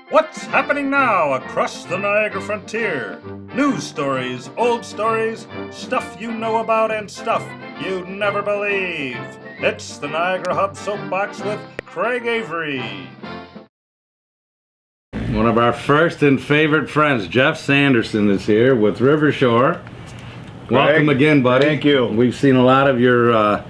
What's happening now across the Niagara frontier? News stories, old stories, stuff you know about and stuff you'd never believe. It's the Niagara Hub Soapbox with Craig Avery. One of our first and favorite friends, Jeff Sanderson, is here with River Shore. Welcome again, buddy. Thank you. We've seen a lot of your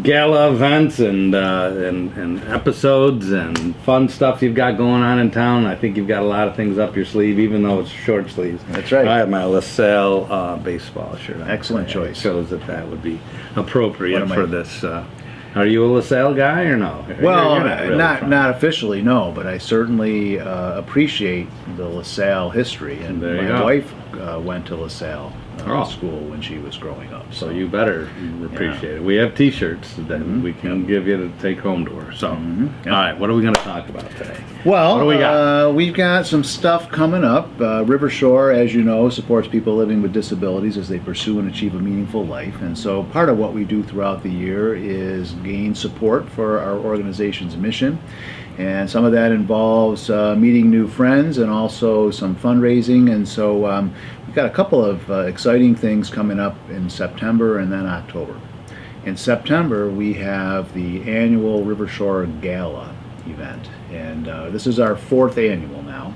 gala events and episodes and fun stuff you've got going on in town. I think you've got a lot of things up your sleeve, even though it's short sleeves. That's right. I have my LaSalle baseball shirt on. Excellent choice. It shows that would be appropriate What am for I- this. Are you a LaSalle guy or no? Well, You're really from- not officially, no, but I certainly appreciate the LaSalle history. And There you my go. wife went to LaSalle Oh. school when she was growing up. So you better appreciate it. We have T-shirts that we can give you to take home to her. So, Yeah. all right, what are we going to talk about today? Well, What do we got? We've got some stuff coming up. River Shore, as you know, supports people living with disabilities as they pursue and achieve a meaningful life. And so part of what we do throughout the year is gain support for our organization's mission. And some of that involves meeting new friends and also some fundraising. And so we've got a couple of exciting things coming up in September and then October. In September, we have the annual River Shore Gala event. And this is our 4th annual now.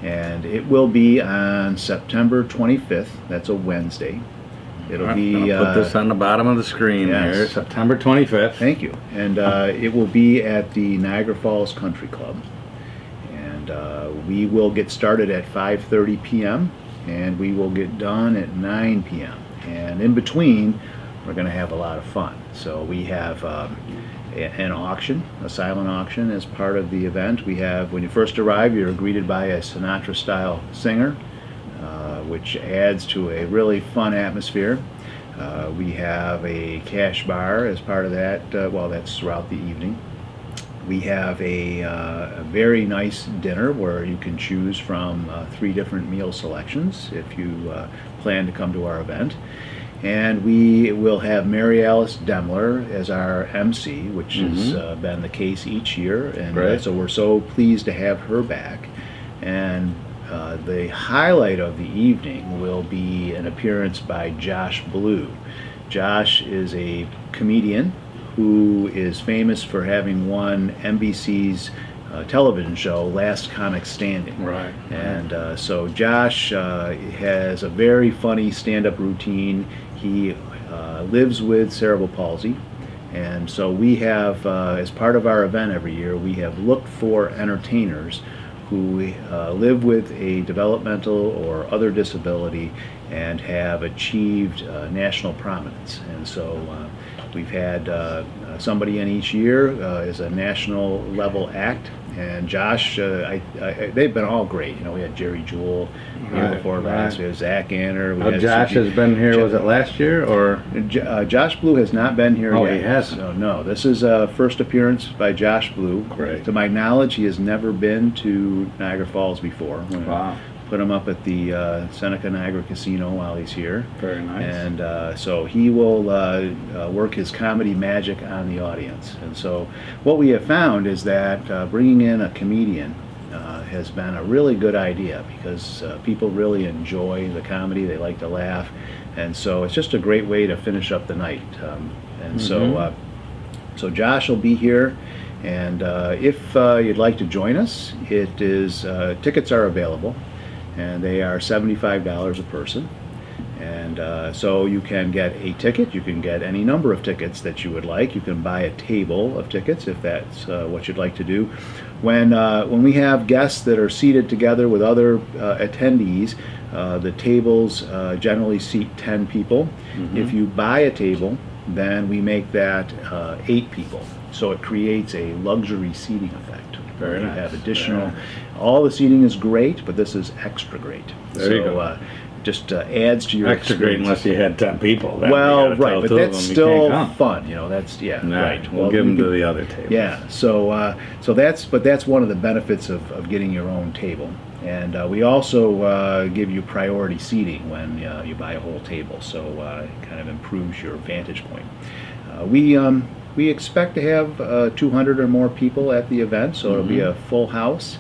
And it will be on September 25th. That's a Wednesday. It'll I'm be... gonna put this on the bottom of the screen yes. here, September 25th. Thank you. And it will be at the Niagara Falls Country Club. And we will get started at 5:30 p.m. and we will get done at 9 p.m. And in between, we're going to have a lot of fun. So we have an auction, a silent auction as part of the event. We have, when you first arrive, you're greeted by a Sinatra-style singer, which adds to a really fun atmosphere. We have a cash bar as part of that. Well, that's throughout the evening. We have a very nice dinner where you can choose from 3 different meal selections if you plan to come to our event. And we will have Mary Alice Demler as our MC, which has been the case each year. And Right. so we're so pleased to have her back. And the highlight of the evening will be an appearance by Josh Blue. Josh is a comedian who is famous for having won NBC's television show Last Comic Standing. Right. And so Josh has a very funny stand-up routine. He lives with cerebral palsy. And so we have, as part of our event every year, we have looked for entertainers who live with a developmental or other disability and have achieved national prominence. And so we've had somebody in each year as a national level act. And Josh, they've been all great. You know, we had Jerry Jewell here before last. We had Zach Anner. We had Josh has been here, was it last year or? Josh Blue has not been here yet. Oh, he hasn't? So, no, this is a first appearance by Josh Blue. Great. To my knowledge, he has never been to Niagara Falls before. We're gonna Wow. Put him up at the Seneca Niagara Casino while he's here. Very nice. And so he will work his comedy magic on the audience. And so what we have found is that bringing in a comedian has been a really good idea because people really enjoy the comedy. They like to laugh. And so it's just a great way to finish up the night. So Josh will be here. And if you'd like to join us, it is tickets are available. And they are $75 a person. And so you can get a ticket. You can get any number of tickets that you would like. You can buy a table of tickets if that's what you'd like to do. When we have guests that are seated together with other attendees, the tables generally seat 10 people. If you buy a table, then we make that 8 people. So it creates a luxury seating effect. Very You nice. have additional, all the seating is great, but this is extra great. There you go. Just adds to your Extra great experience. unless you had 10 people. Then Well, you gotta right, tell but 2 of that's them you still can't come. fun, you know. That's All right. We'll Well, give them we to can- the other table. Yeah, so that's one of the benefits of getting your own table, and we also give you priority seating when you buy a whole table, so it kind of improves your vantage point. We expect to have 200 or more people at the event, so it'll be a full house.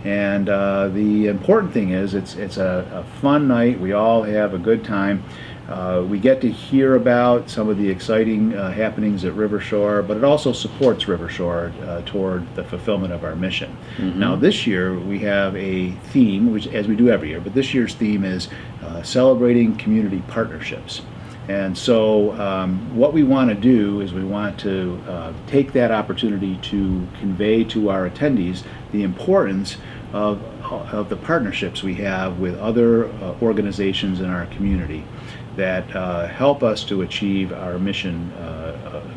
And the important thing is it's a fun night. We all have a good time. We get to hear about some of the exciting happenings at Rivershore, but it also supports Rivershore toward the fulfillment of our mission. Now this year we have a theme, which as we do every year, but this year's theme is celebrating community partnerships. And so what we want to do is we want to take that opportunity to convey to our attendees the importance of the partnerships we have with other organizations in our community that help us to achieve our mission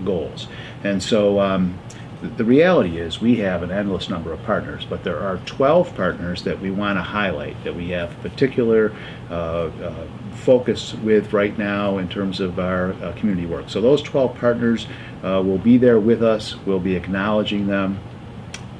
goals. And so the reality is we have an endless number of partners, but there are 12 partners that we want to highlight, that we have particular focus with right now in terms of our community work. So those 12 partners will be there with us. We'll be acknowledging them.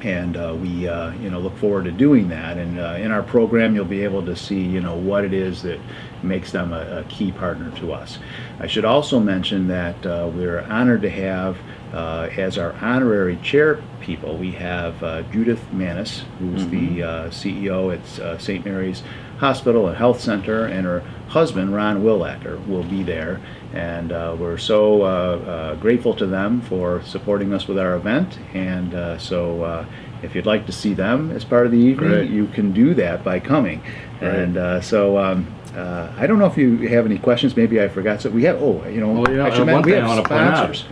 And we look forward to doing that. And in our program, you'll be able to see what it is that makes them a key partner to us. I should also mention that we're honored to have as our honorary chair people, we have Judith Manis, who's the CEO at St. Mary's Hospital and Health Center, and her husband, Ron Willacker, will be there. And we're so grateful to them for supporting us with our event. And so if you'd like to see them as part of the evening, you can do that by coming. And I don't know if you have any questions. Maybe I forgot. So we have, I should mention, we have sponsors.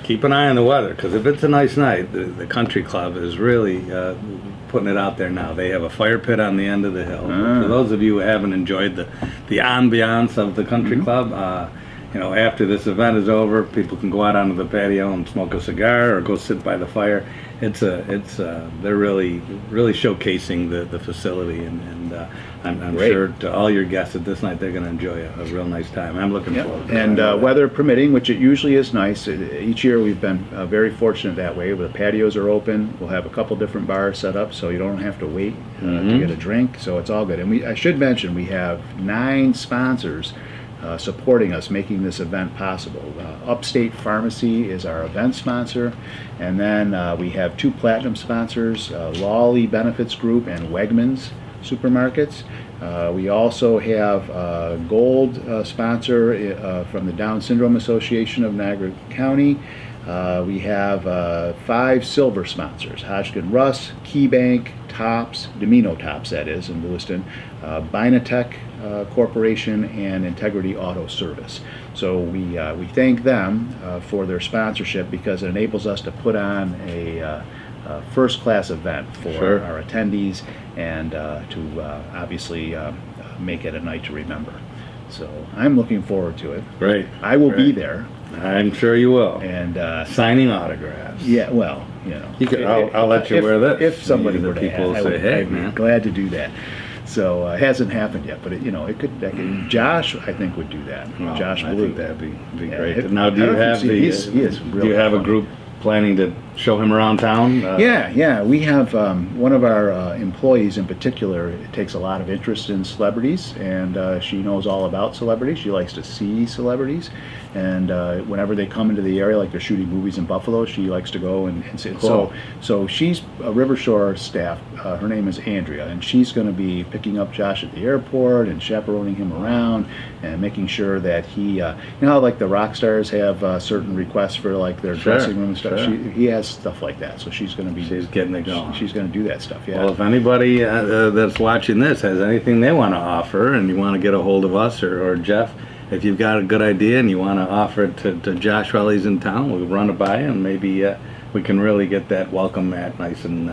Keep an eye on the weather, because if it's a nice night, the country club is really putting it out there now. They have a fire pit on the end of the hill. For those of you who haven't enjoyed the ambiance of the country club, after this event is over, people can go out onto the patio and smoke a cigar or go sit by the fire. They're really showcasing the facility, and I'm sure to all your guests at this night, they're going to enjoy a real nice time. I'm looking forward to it. And weather permitting, which it usually is nice. Each year we've been very fortunate that way. The patios are open. We'll have a couple different bars set up, so you don't have to wait to get a drink. So it's all good. And I should mention we have 9 sponsors supporting us, making this event possible. Upstate Pharmacy is our event sponsor, and then we have 2 platinum sponsors, Lawley Benefits Group and Wegmans Supermarkets. We also have a gold sponsor from the Down Syndrome Association of Niagara County. We have 5 silver sponsors, Hodgkin Russ, KeyBank, Tops, Domino Tops that is, in Lewiston, Binatech Corporation, and Integrity Auto Service. So we thank them for their sponsorship, because it enables us to put on a first-class event for our attendees, and to obviously make it a night to remember. So I'm looking forward to it. Great. I will be there. I'm sure you will. And signing autographs. Yeah, well, I'll let you wear that. If somebody were to people ask, say, "Hey, I'd man," be glad to do that. So it hasn't happened yet, but it could. Josh, I think, would do that. Josh I Blue. think that'd be great. Yeah, Now, do you have he is do really you have a funny. group planning to show him around town? Yeah. We have one of our employees in particular takes a lot of interest in celebrities, and she knows all about celebrities. She likes to see celebrities, and whenever they come into the area, like they're shooting movies in Buffalo, she likes to go and see. Cool. So she's a Rivershore staff. Her name is Andrea, and she's going to be picking up Josh at the airport and chaperoning him around and making sure that he, how like the rock stars have certain requests for like their dressing room and stuff. Sure. He has stuff like that, so she's going to be. She's getting it going. She's going to do that stuff. Yeah. Well, if anybody that's watching this has anything they want to offer, and you want to get a hold of us or Jeff, if you've got a good idea and you want to offer it to Josh while he's in town, we'll run it by, and maybe we can really get that welcome mat nice and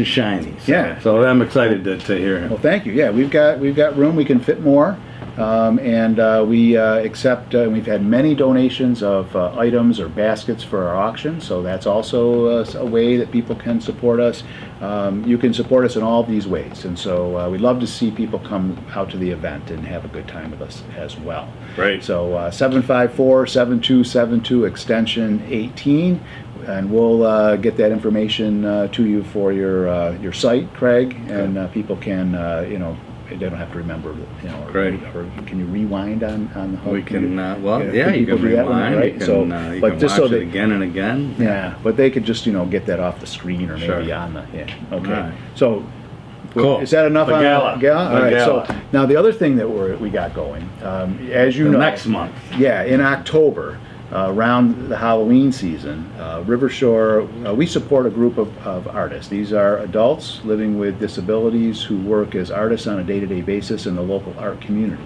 shiny. So I'm excited to hear him. Well, thank you. Yeah, we've got room. We can fit more. And we accept, we've had many donations of items or baskets for our auction, so that's also a way that people can support us. You can support us in all these ways, and so we'd love to see people come out to the event and have a good time with us as well. Right. So 754-7272 extension 18, and we'll get that information to you for your site, Craig, and people can, they don't have to remember, or can you rewind on the home? We can, you people can do that one, rewind, right? you can, So, you but can just watch so it that, again and again. yeah, but they could just, get that off the screen or maybe Sure. on the, okay. Right. So Cool. Is that enough The on gala. Gala? The All right. gala. So now the other thing that we got going, as you know, Next month. Yeah, in October, around the Halloween season, River Shore, we support a group of artists. These are adults living with disabilities who work as artists on a day-to-day basis in the local art community.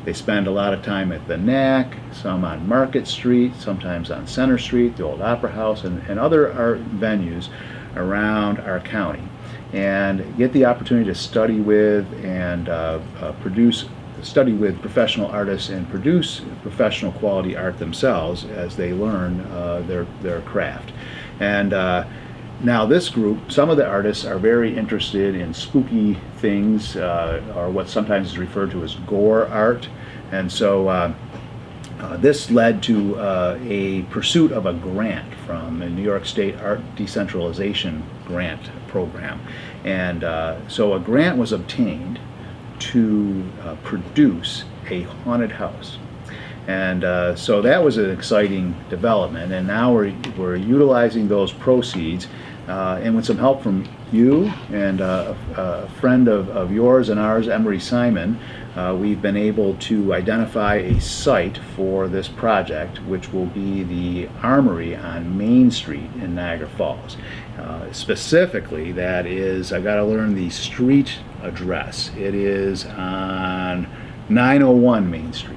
They spend a lot of time at the NAC, some on Market Street, sometimes on Center Street, the Old Opera House, and other art venues around our county, and get the opportunity to study with and study with professional artists and produce professional quality art themselves as they learn their craft. And now this group, some of the artists are very interested in spooky things, or what sometimes is referred to as gore art. And so this led to a pursuit of a grant from the New York State Art Decentralization Grant Program. And so a grant was obtained to produce a haunted house. And so that was an exciting development, and now we're utilizing those proceeds, and with some help from you and a friend of yours and ours, Emery Simon, we've been able to identify a site for this project, which will be the Armory on Main Street in Niagara Falls. Specifically, that is, I got to learn the street address. It is on 901 Main Street.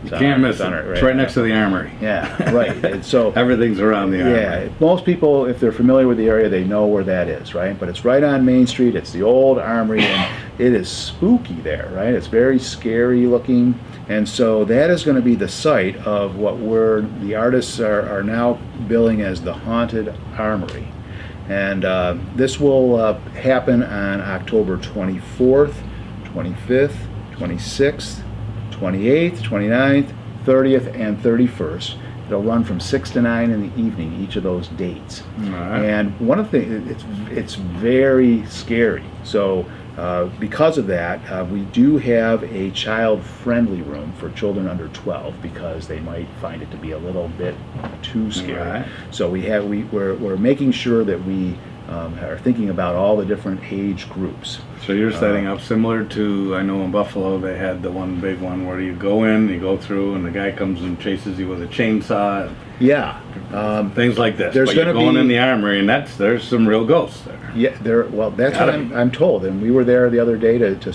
You can't miss it. It's right next to the Armory. Yeah, right. And so everything's around the Armory. Yeah, most people, if they're familiar with the area, they know where that is, right? But it's right on Main Street. It's the old Armory, and it is spooky there, right? It's very scary looking, and so that is going to be the site of what the artists are now billing as the Haunted Armory. And this will happen on October 24th, 25th, 26th, 28th, 29th, 30th, and 31st. It'll run from 6 to 9 in the evening, each of those dates. Right. And one of the things, it's very scary. So because of that, we do have a child-friendly room for children under 12 because they might find it to be a little bit too scary. Right. So we're making sure that we are thinking about all the different age groups. So you're setting up similar to, I know in Buffalo they had the one big one where you go in, you go through, and the guy comes and chases you with a chainsaw. Yeah. Things like this. There's but you're gonna going be- in the Armory, and there's some real ghosts there. Yeah, well, that's Gotta what be. I'm told, and we were there the other day to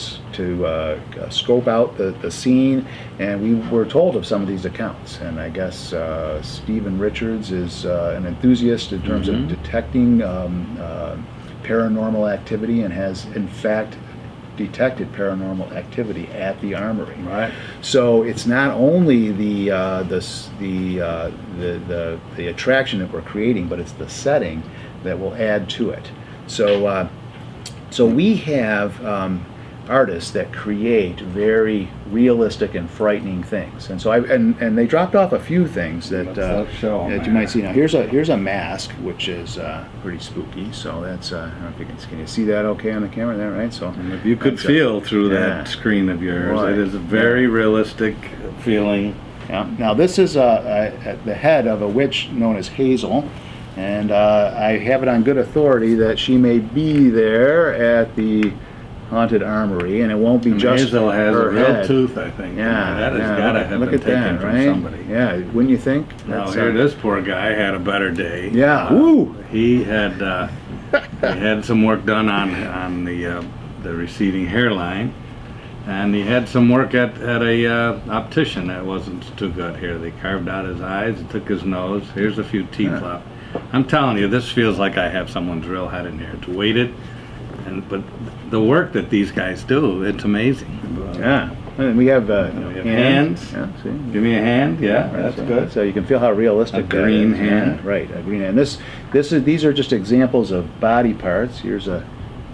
scope out the scene, and we were told of some of these accounts. And I guess Stephen Richards is an enthusiast in terms of detecting paranormal activity, and has in fact detected paranormal activity at the Armory. Right. So it's not only the attraction that we're creating, but it's the setting that will add to it. So we have artists that create very realistic and frightening things, and so and they dropped off a few things that Let's show 'em that you there. might see. Now here's a mask which is pretty spooky. So that's I don't know if you can you see that okay on the camera there, right? So And if you could that's feel through yeah. that screen of yours, Right. it is a very realistic feeling. Yeah. Now this is the head of a witch known as Hazel, and I have it on good authority that she may be there at the Haunted Armory, and it won't be And just Hazel has her a real head. tooth, I think. Yeah, That has yeah, got to look- have look been at taken that, from right? somebody. Yeah, wouldn't you think? Now That's, here, this poor guy had a better day. Yeah. Woo! He had some work done on the receding hairline, and he had some work at a optician that wasn't too good here. They carved out his eyes, took his nose. Here's a few teeth Yeah. left. I'm telling you, this feels like I have someone's real head in here. It's weighted, but the work that these guys do, it's amazing. Yeah. And we have, We have hands. Yeah, see? Give me a hand. Yeah, that's so, good. So you can feel how realistic A green that is. hand. Yeah, right, a green hand. These are just examples of body parts. Here's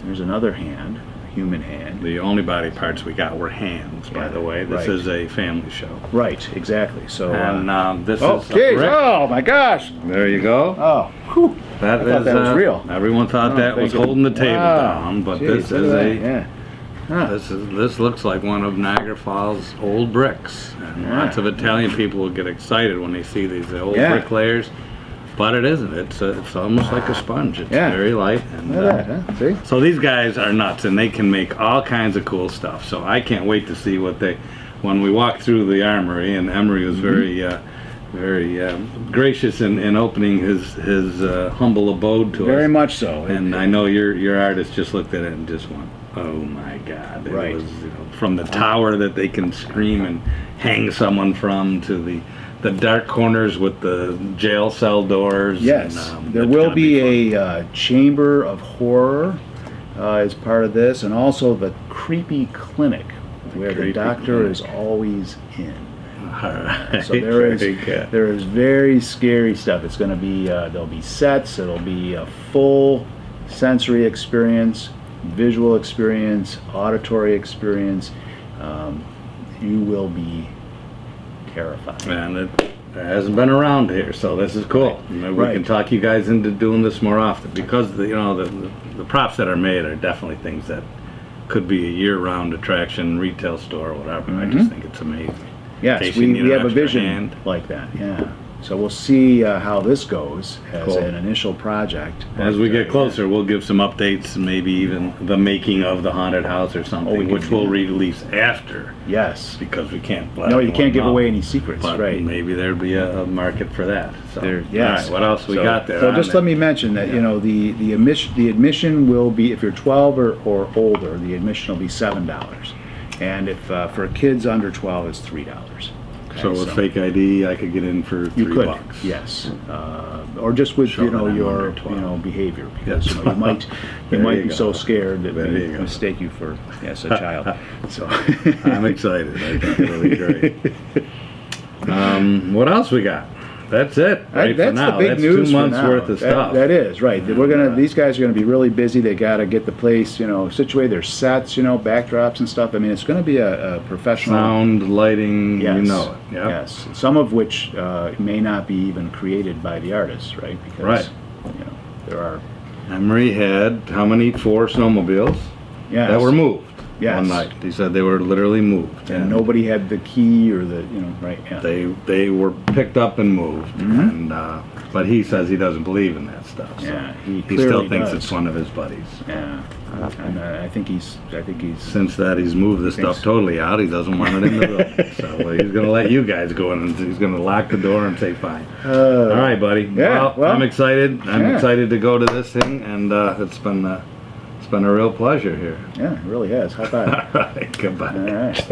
another hand, a human hand. The only body parts we got were hands, by Yeah, the way. This right. is a family show. Right, exactly. So And this is okay. a brick. Oh my gosh. There you go. Oh, whew. That I thought is, that was real. Everyone thought Oh, that was thank you. holding the table Wow. down, but Jeez, this look is at a that, yeah. Huh. this looks like one of Niagara Falls' old bricks. And Yeah. lots of Italian people will get excited when they see these old Yeah. bricklayers. But it isn't. It's almost like a sponge. It's Yeah. very light. And, Look at that, huh? See? so these guys are nuts, and they can make all kinds of cool stuff. So I can't wait to see when we walk through the armory. And Emery was very gracious in opening his humble abode to us. Very much so. And I know your artist just looked at it and just went, "Oh my God!" It Right. was, from the tower that they can scream and hang someone from to the dark corners with the jail cell doors. Yes, and, there it's will gonna be fun. a chamber of horror as part of this, and also the creepy clinic where the creepy doctor clinic. is always in. All right. So there is Very good. there is very scary stuff. It's going to be there'll be sets. It'll be a full sensory experience, visual experience, auditory experience. You will be terrified. And it hasn't been around here, so this is cool. Maybe we Right. can talk you guys into doing this more often, because the props that are made are definitely things that could be a year-round attraction, retail store, whatever. I just think it's amazing. Yes, case you need we an have a extra vision hand. like that. Yeah. So we'll see how this goes as Cool. an initial project. As we get But, closer, we'll give some updates, maybe even the making of the haunted house or something, we can which do we'll that. release after, yes. because we can't. let No, you anyone can't give know. away any secrets, But right? maybe there'd be a market for that. So, Yes. All right, what else we So- got there? So on just there? let me mention that, the admission will be, if you're 12 or older, the admission will be $7. And if for kids under 12, it's $3. Okay, So with fake ID, I could get in for you could, $3. yes, or just with Show that I'm your under 12. behavior, because Yes. you might There be you so go. scared that There we you go. mistake you for a child. So I'm excited. I think it'll be great. What else we got? That's it. Right that's for now. the big That's news 2 for months now. worth of stuff. That is right. These guys are gonna be really busy. They got to get the place, situated. Their sets, backdrops and stuff. I mean, it's going to be a professional. Sound, lighting, Yes. you know it. Yep. Yes. Some of which may not be even created by the artists, right? Because Right. there are Emery had how many? 4 snowmobiles yes. that were moved Yes. one night. He said they were literally moved. and nobody had the key or the right. Yeah. They were picked up and moved. And but he says he doesn't believe in that stuff. So Yeah, he still clearly thinks does. it's one of his buddies. Yeah. And I think he's. Since that, he's moved the stuff totally out. He doesn't want it in the building. So he's going to let you guys go in, and he's going to lock the door and say, fine. All right, buddy. yeah, well, I'm excited. I'm yeah. excited to go to this thing, and it's been a real pleasure here. Yeah, it really has. How about it? All right, goodbye. All right.